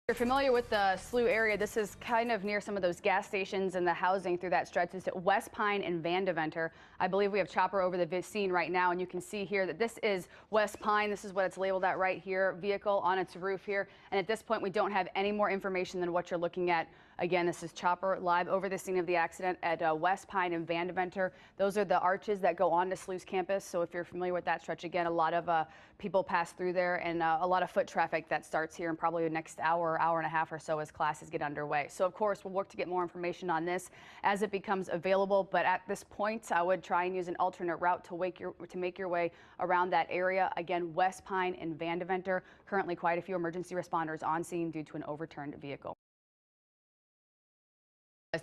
You're familiar with the SLU area. This is kind of near some of those gas stations and the housing through that stretch. It's at West Pine and Vandeventer. I believe we have chopper over the scene right now, and you can see here that this is West Pine. This is what it's labeled at right here, vehicle on its roof here. And at this point, we don't have any more information than what you're looking at. Again, this is chopper live over the scene of the accident at West Pine and Vandeventer. Those are the arches that go on to SLU's campus. So if you're familiar with that stretch, again, a lot of people pass through there, and a lot of foot traffic that starts here in probably the next hour and a half or so as classes get underway. So of course, we'll work to get more information on this as it becomes available. But at this point, I would try and use an alternate route to make your way around that area. Again, West Pine and Vandeventer. Currently, quite a few emergency responders on scene due to an overturned vehicle.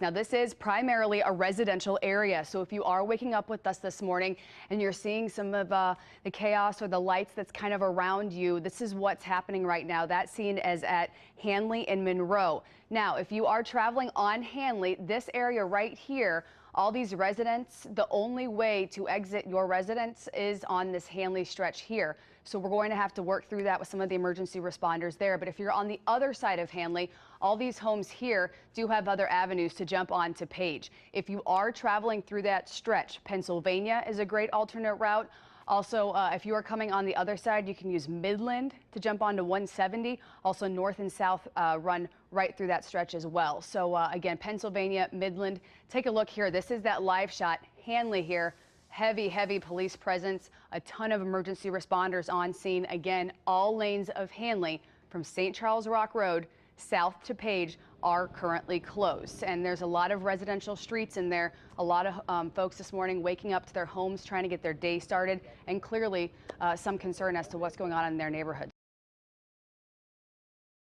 Now, this is primarily a residential area, so if you are waking up with us this morning and you're seeing some of the chaos or the lights that's kind of around you, this is what's happening right now. That scene is at Hanley and Monroe. Now, if you are traveling on Hanley, this area right here, all these residents, the only way to exit your residence is on this Hanley stretch here. So we're going to have to work through that with some of the emergency responders there. But if you're on the other side of Hanley, all these homes here do have other avenues to jump on to Page. If you are traveling through that stretch, Pennsylvania is a great alternate route. Also, if you are coming on the other side, you can use Midland to jump onto 170. Also, north and south run right through that stretch as well. So again, Pennsylvania, Midland. Take a look here. This is that live shot. Hanley here. Heavy police presence. A ton of emergency responders on scene. Again, all lanes of Hanley from St. Charles Rock Road south to Page are currently closed, and there's a lot of residential streets in there. A lot of folks this morning waking up to their homes, trying to get their day started, and clearly some concern as to what's going on in their neighborhoods.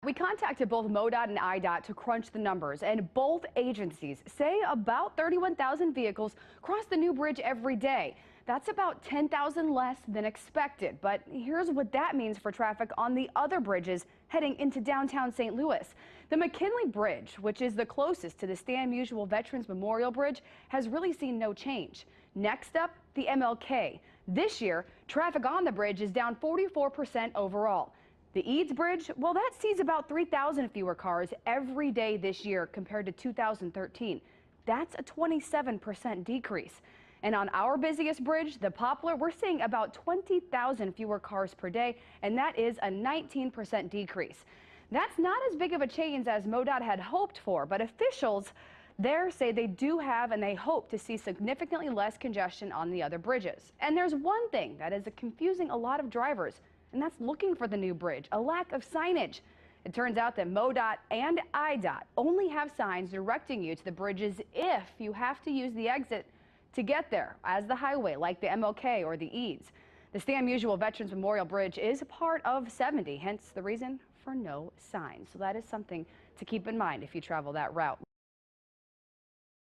We contacted both MoDOT and IDOT to crunch the numbers, and both agencies say about 31,000 vehicles cross the new bridge every day. That's about 10,000 less than expected. But here's what that means for traffic on the other bridges heading into downtown St. Louis. The McKinley Bridge, which is the closest to the Stan Musial Veterans Memorial Bridge, has really seen no change. Next up, the MLK. This year, traffic on the bridge is down 44% overall. The Eads Bridge, well, that sees about 3,000 fewer cars every day this year compared to 2013. That's a 27% decrease. And on our busiest bridge, the Poplar, we're seeing about 20,000 fewer cars per day, and that is a 19% decrease. That's not as big of a change as MoDOT had hoped for, but officials there say they do have and they hope to see significantly less congestion on the other bridges. And there's one thing that is confusing a lot of drivers, and that's looking for the new bridge, a lack of signage. It turns out that MoDOT and IDOT only have signs directing you to the bridges if you have to use the exit to get there as the highway, like the MLK or the Eads. The Stan Musial Veterans Memorial Bridge is a part of 70, hence the reason for no signs. So that is something to keep in mind if you travel that route.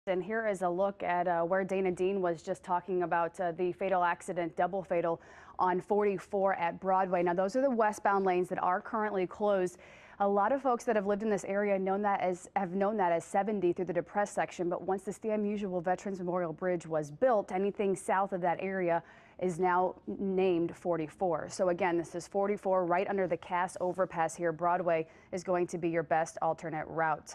And here is a look at where Dana Dean was just talking about the fatal accident, double fatal, on 44 at Broadway. Now, those are the westbound lanes that are currently closed. A lot of folks that have lived in this area have known that as 70 through the depressed section, but once the Stan Musial Veterans Memorial Bridge was built, anything south of that area is now named 44. So again, this is 44 right under the Cass overpass here. Broadway is going to be your best alternate route.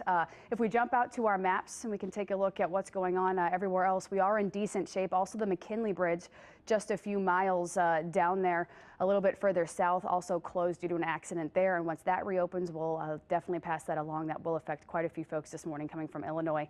If we jump out to our maps and we can take a look at what's going on everywhere else, we are in decent shape. Also, the McKinley Bridge, just a few miles down there, a little bit further south, also closed due to an accident there. And once that reopens, we'll definitely pass that along. That will affect quite a few folks this morning coming from Illinois.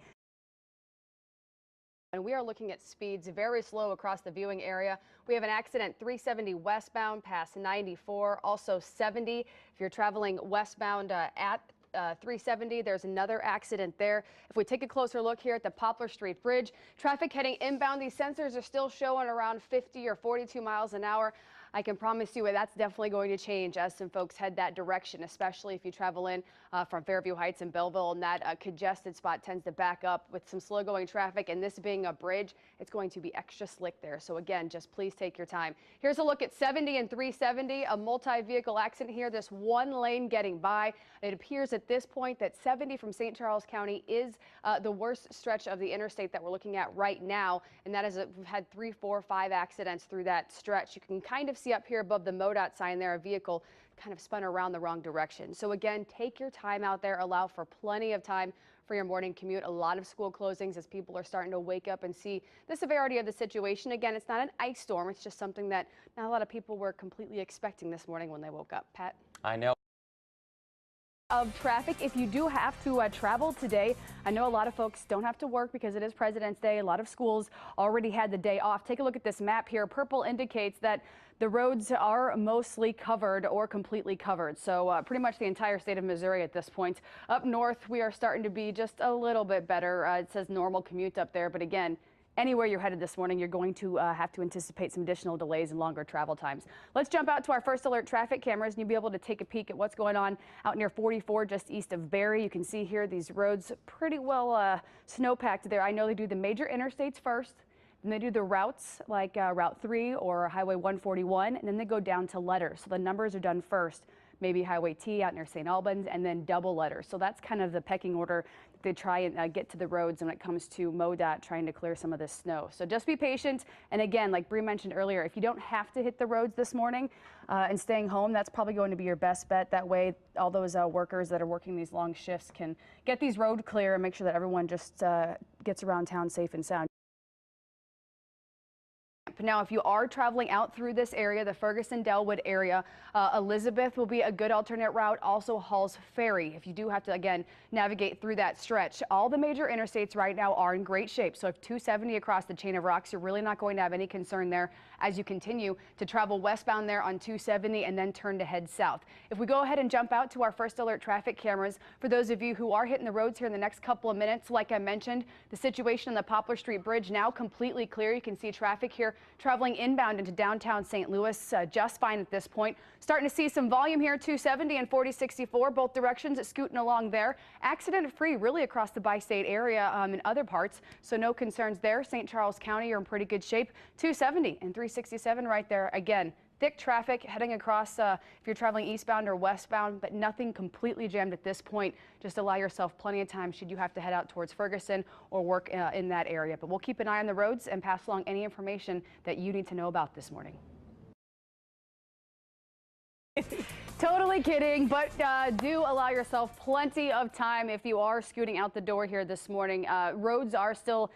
And we are looking at speeds very slow across the viewing area. We have an accident 370 westbound past 94, also 70 if you're traveling westbound at 370. There's another accident there. If we take a closer look here at the Poplar Street Bridge, traffic heading inbound, these sensors are still showing around 50 or 42 miles an hour. I can promise you that's definitely going to change as some folks head that direction, especially if you travel in from Fairview Heights and Belleville, and that congested spot tends to back up with some slow going traffic. And this being a bridge, it's going to be extra slick there. So again, just please take your time. Here's a look at 70 and 370, a multi-vehicle accident here. This one lane getting by. It appears at this point that 70 from St. Charles County is the worst stretch of the interstate that we're looking at right now. And that is, we've had 3, 4, 5 accidents through that stretch. You can kind of see up here above the MoDOT sign there, a vehicle kind of spun around the wrong direction. So again, take your time out there, allow for plenty of time for your morning commute. A lot of school closings as people are starting to wake up and see the severity of the situation. Again, it's not an ice storm. It's just something that not a lot of people were completely expecting this morning when they woke up. Pat? I know. Of traffic if you do have to travel today. I know a lot of folks don't have to work because it is President's Day. A lot of schools already had the day off. Take a look at this map here. Purple indicates that the roads are mostly covered or completely covered. So pretty much the entire state of Missouri at this point. Up north, we are starting to be just a little bit better. It says normal commute up there. But again, anywhere you're headed this morning, you're going to have to anticipate some additional delays and longer travel times. Let's jump out to our first alert traffic cameras, and you'll be able to take a peek at what's going on out near 44 just east of Barry. You can see here these roads pretty well snow-packed there. I know they do the major interstates first, then they do the routes like Route 3 or Highway 141, and then they go down to letters. So the numbers are done first. Maybe Highway T out near St. Albans, and then double letters. So that's kind of the pecking order that they try and get to the roads when it comes to MoDOT trying to clear some of this snow. So just be patient. And again, like Bree mentioned earlier, if you don't have to hit the roads this morning and staying home, that's probably going to be your best bet. That way, all those workers that are working these long shifts can get these road clear and make sure that everyone just gets around town safe and sound. Now, if you are traveling out through this area, the Ferguson-Delwood area, Elizabeth will be a good alternate route. Also, Halls Ferry, if you do have to, again, navigate through that stretch. All the major interstates right now are in great shape. So if 270 across the chain of rocks, you're really not going to have any concern there as you continue to travel westbound there on 270 and then turn to head south. If we go ahead and jump out to our first alert traffic cameras, for those of you who are hitting the roads here in the next couple of minutes, like I mentioned, the situation on the Poplar Street Bridge now completely clear. You can see traffic here traveling inbound into downtown St. Louis just fine at this point. Starting to see some volume here, 270 and 4064, both directions, scooting along there. Accident free really across the bi-state area in other parts, so no concerns there. St. Charles County, you're in pretty good shape. 270 and 367 right there. Again, thick traffic heading across if you're traveling eastbound or westbound, but nothing completely jammed at this point. Just allow yourself plenty of time should you have to head out towards Ferguson or work in that area. But we'll keep an eye on the roads and pass along any information that you need to know about this morning. Totally kidding, but do allow yourself plenty of time if you are scooting out the door here this morning. Roads are still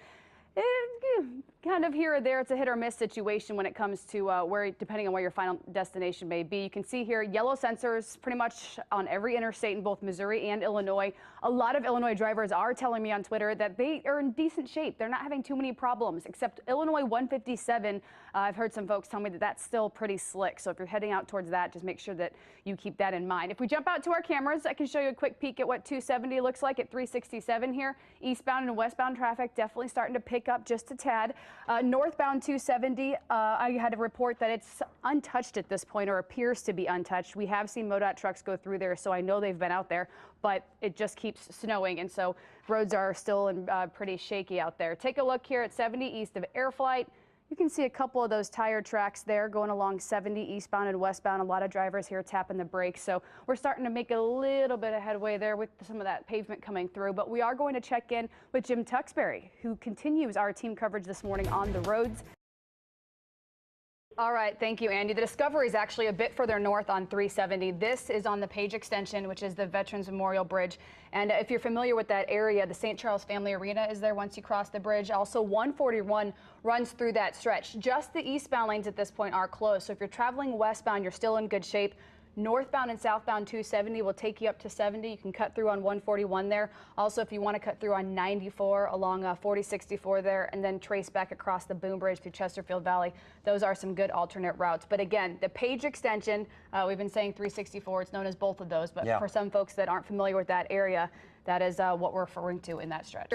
kind of here or there. It's a hit or miss situation when it comes to depending on where your final destination may be. You can see here yellow sensors pretty much on every interstate in both Missouri and Illinois. A lot of Illinois drivers are telling me on Twitter that they are in decent shape. They're not having too many problems, except Illinois 157. I've heard some folks tell me that that's still pretty slick. So if you're heading out towards that, just make sure that you keep that in mind. If we jump out to our cameras, I can show you a quick peek at what 270 looks like at 367 here. Eastbound and westbound traffic definitely starting to pick up just a tad. Northbound 270, I had a report that it's untouched at this point, or appears to be untouched. We have seen MoDOT trucks go through there, so I know they've been out there, but it just keeps snowing, and so roads are still pretty shaky out there. Take a look here at 70 east of Airflight. You can see a couple of those tire tracks there going along 70 eastbound and westbound. A lot of drivers here tapping the brakes. So we're starting to make a little bit of headway there with some of that pavement coming through. But we are going to check in with Jim Tuxbury, who continues our team coverage this morning on the roads. All right, thank you, Andy. The Discovery is actually a bit further north on 370. This is on the Page Extension, which is the Veterans Memorial Bridge. And if you're familiar with that area, the St. Charles Family Arena is there once you cross the bridge. Also, 141 runs through that stretch. Just the eastbound lanes at this point are closed. So if you're traveling westbound, you're still in good shape. Northbound and southbound 270 will take you up to 70. You can cut through on 141 there. Also, if you want to cut through on 94 along 4064 there and then trace back across the Boom Bridge through Chesterfield Valley, those are some good alternate routes. But again, the Page Extension, we've been saying 364. It's known as both of those. But for some folks that aren't familiar with that area, that is what we're referring to in that stretch.